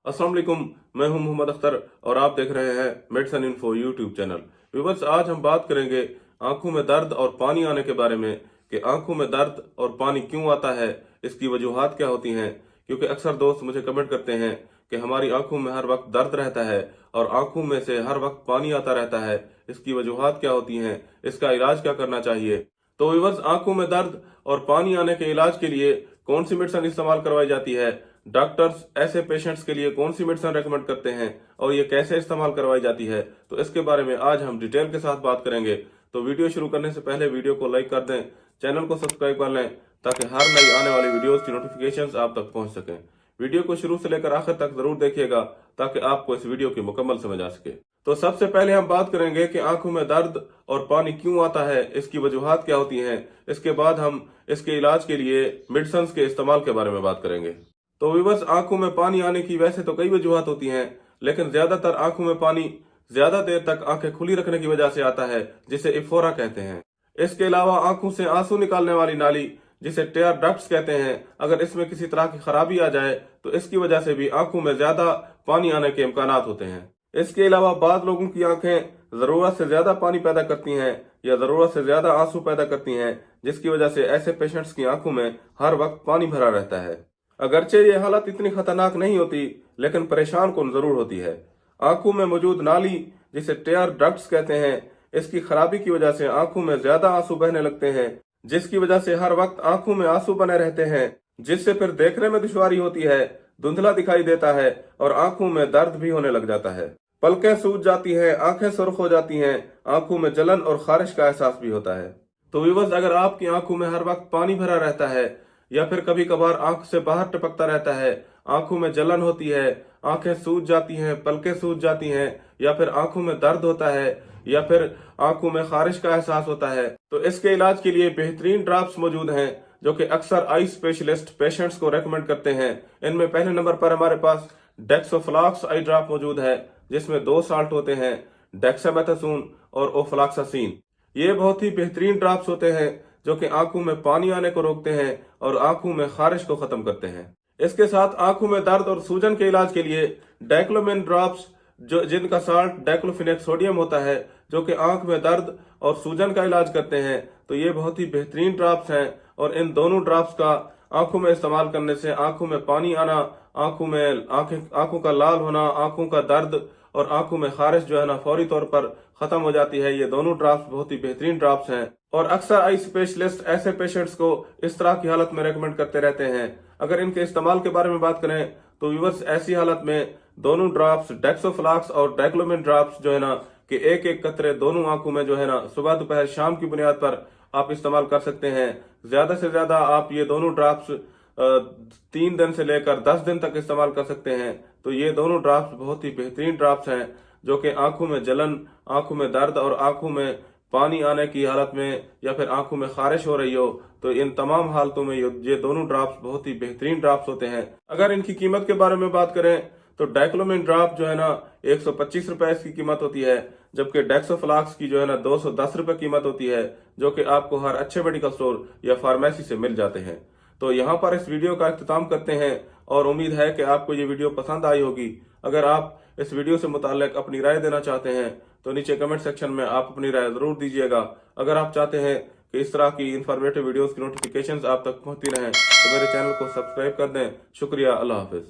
अस्सलाम वालेकुम, मैं हूं मोहम्मद अख्तर और आप देख रहे हैं medicine info YouTube channel. Viewers, आज हम बात करेंगे आंखों में दर्द और पानी आने के बारे में कि आंखों में दर्द और पानी क्यों आता है, इसकी वजूहात क्या होती हैं। क्योंकि अक्सर दोस्त मुझे कमेंट करते हैं कि हमारी आंखों में हर वक्त दर्द रहता है और आंखों में से हर वक्त पानी आता रहता है, इसकी वजूहात क्या होती हैं, इसका इलाज क्या करना चाहिए। तो व्यूअर्स, आंखों में दर्द और पानी आने के इलाज के लिए कौन सी मेडिसिन इस्तेमाल करवाई जाती है, डॉक्टर्स ऐसे पेशेंट्स के लिए कौन सी मेडिसिन रेकमेंड करते हैं और ये कैसे इस्तेमाल करवाई जाती है, तो इसके बारे में आज हम डिटेल के साथ बात करेंगे। तो वीडियो शुरू करने से पहले वीडियो को लाइक कर दें, चैनल को सब्सक्राइब कर लें ताकि हर नई आने वाली वीडियोस की नोटिफिकेशंस आप तक पहुंच सकें। वीडियो को शुरू से लेकर आखिर तक जरूर देखिएगा ताकि आपको इस वीडियो की मुकम्मल समझ आ सके। तो सबसे पहले हम बात करेंगे कि आंखों में दर्द और पानी क्यों आता है, इसकी वजूहात क्या होती हैं। इसके बाद हम इसके इलाज के लिए मेडिसिन के इस्तेमाल के बारे में बात करेंगे। तो व्यूअर्स, आंखों में पानी आने की वैसे तो कई वजूहात होती हैं, लेकिन ज्यादातर आंखों में पानी ज्यादा देर तक आंखें खुली रखने की वजह से आता है, जिसे इफोरा कहते हैं। इसके अलावा आंखों से आंसू निकालने वाली नाली, जिसे टेयर डक्ट्स कहते हैं, अगर इसमें किसी तरह की खराबी आ जाए तो इसकी वजह से भी आंखों में ज्यादा पानी आने के इम्कान होते हैं। इसके अलावा बाद लोगों की आंखें जरूरत से ज्यादा पानी पैदा करती हैं या जरूरत से ज्यादा आंसू पैदा करती हैं, जिसकी वजह से ऐसे पेशेंट्स की आंखों में हर वक्त पानी भरा रहता है। अगरचे ये हालत इतनी खतरनाक नहीं होती, लेकिन परेशान कौन जरूर होती है। आंखों में मौजूद नाली, जिसे टेयर डक्ट्स कहते हैं, इसकी खराबी की वजह से आंखों में ज्यादा आंसू बहने लगते हैं, जिसकी वजह से हर वक्त आंखों में आंसू बने रहते हैं, जिससे फिर देखने में दुश्वारी होती है, धुंधला दिखाई देता है और आंखों में दर्द भी होने लग जाता है। पलकें सूज जाती हैं, आंखें सुर्ख हो जाती हैं, आंखों में जलन और खारिश का एहसास भी होता है। तो व्यूअर्स, अगर आपकी आंखों में हर वक्त पानी भरा रहता है या फिर कभी कभार आंख से बाहर टपकता रहता है, आंखों में जलन होती है, आंखें सूज जाती हैं, पलकें सूज जाती हैं, या फिर आंखों में दर्द होता है, या फिर आंखों में खारिश का एहसास होता है, तो इसके इलाज के लिए बेहतरीन ड्रॉप्स मौजूद हैं जो कि अक्सर आई स्पेशलिस्ट पेशेंट्स को रेकमेंड करते हैं। इनमें पहले नंबर पर हमारे पास डेक्सोफ्लॉक्स आई ड्रॉप मौजूद है, जिसमें 2 साल्ट होते हैं, डेक्सामेथासोन और ओफ्लॉक्सासिन। ये बहुत ही बेहतरीन ड्रॉप्स होते हैं जो कि आंखों में पानी आने को रोकते हैं और आंखों में खारिश को खत्म करते हैं। इसके साथ आंखों में दर्द और सूजन के इलाज के लिए डाइक्लोमिन ड्रॉप्स, जो जिनका साल्ट डाइक्लोफिनेक सोडियम होता है, जो कि आंख में दर्द और सूजन का इलाज करते हैं, तो ये बहुत ही बेहतरीन ड्रॉप्स हैं। और इन दोनों ड्रॉप्स का आंखों में इस्तेमाल करने से आंखों में पानी आना, आंखों का लाल होना, आंखों का दर्द और आंखों में खारिश जो है ना, फौरी तौर पर खत्म हो जाती है। ये दोनों ड्रॉप्स बहुत ही बेहतरीन ड्रॉप्स हैं और अक्सर आई स्पेशलिस्ट ऐसे पेशेंट्स को इस तरह की हालत में रेकमेंड करते रहते हैं। अगर इनके इस्तेमाल के बारे में बात करें तो व्यूअर्स, ऐसी हालत में दोनों ड्रॉप्स, डेक्सोफ्लॉक्स और डाइक्लोमिन ड्रॉप्स जो है ना, कि एक एक कतरे दोनों आंखों में जो है ना, सुबह दोपहर शाम की बुनियाद पर आप इस्तेमाल कर सकते हैं। ज्यादा से ज्यादा आप ये दोनों ड्रॉप्स 3 दिन से लेकर 10 दिन तक इस्तेमाल कर सकते हैं। तो ये दोनों ड्रॉप्स बहुत ही बेहतरीन ड्रॉप्स हैं जो कि आंखों में जलन, आंखों में दर्द और आंखों में पानी आने की हालत में या फिर आंखों में खारिश हो रही हो, तो इन तमाम हालतों में ये दोनों ड्रॉप्स बहुत ही बेहतरीन ड्रॉप्स होते हैं। अगर इनकी कीमत के बारे में बात करें तो डाइक्लोमिन ड्रॉप जो है ना, 125 रुपए इसकी कीमत होती है, जबकि डेक्सोफ्लॉक्स की जो है ना 210 रुपए कीमत होती है, जो कि आपको हर अच्छे मेडिकल स्टोर या फार्मेसी से मिल जाते हैं। तो यहाँ पर इस वीडियो का इख्तिताम करते हैं और उम्मीद है कि आपको ये वीडियो पसंद आई होगी। अगर आप इस वीडियो से मुताल्लिक अपनी राय देना चाहते हैं तो नीचे कमेंट सेक्शन में आप अपनी राय जरूर दीजिएगा। अगर आप चाहते हैं कि इस तरह की इंफॉर्मेटिव वीडियोस की नोटिफिकेशंस आप तक पहुंचती रहें तो मेरे चैनल को सब्सक्राइब कर दें। शुक्रिया, अल्लाह हाफिज।